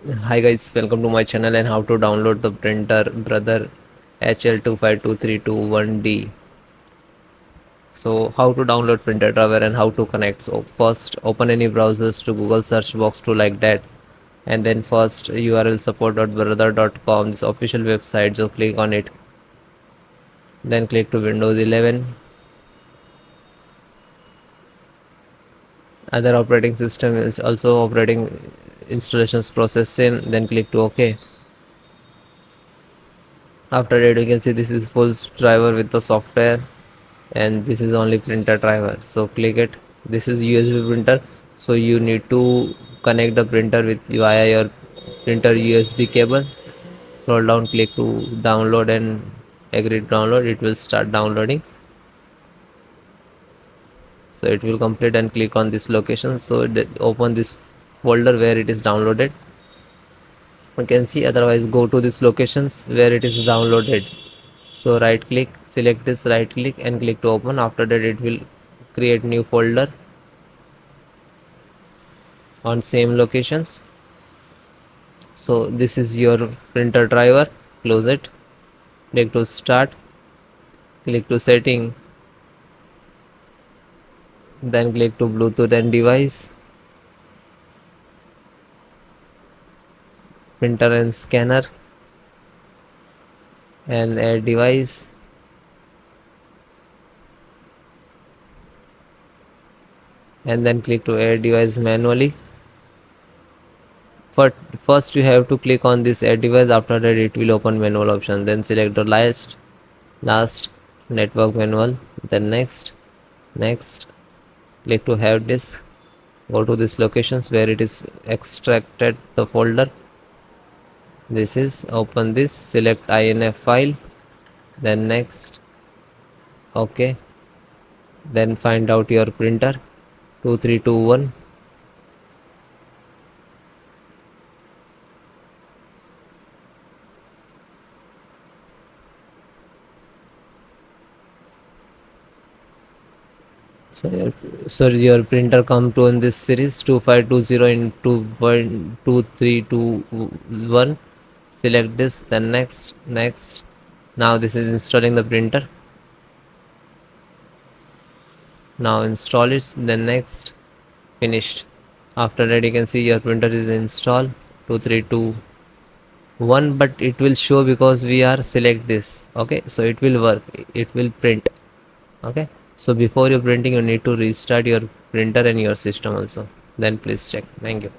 Hi guys, welcome to my channel and how to download the printer brother HL-L2321D. So how to download printer driver and how to connect. So first open any browsers to Google search box to like that, and then first URL support.brother.com, this official website, so click on it, then click to Windows 11. Other operating system is also operating installations processing, then click to OK. After that you can see this is full driver with the software, and this is only printer driver, so click it. This is USB printer, so you need to connect the printer with via your printer USB cable. Scroll down, click to download and agree to download. It will start downloading, so it will complete, and click on this location, so open this folder where it is downloaded. You can see, otherwise go to this locations where it is downloaded. So right click, select this, right click and click to open. After that it will create new folder on same locations. So this is your printer driver. Close it, click to start, click to setting, then click to Bluetooth and device, printer and scanner, and add device, and then click to add device manually. First you have to click on this add device. After that it will open manual option, then select the last network manual, then next, click to have disk, go to this locations where it is extracted the folder. This is open this, select INF file, then next, okay, then find out your printer 2321. So your printer come to in this series 2520 into 2321. Select this, then next. Now this is installing the printer. Now install it, then next, finished. After that you can see your printer is installed 2321, but it will show because we are select this. Okay, so it will work, it will print. Okay, so before you're printing you need to restart your printer and your system also, then please check. Thank you.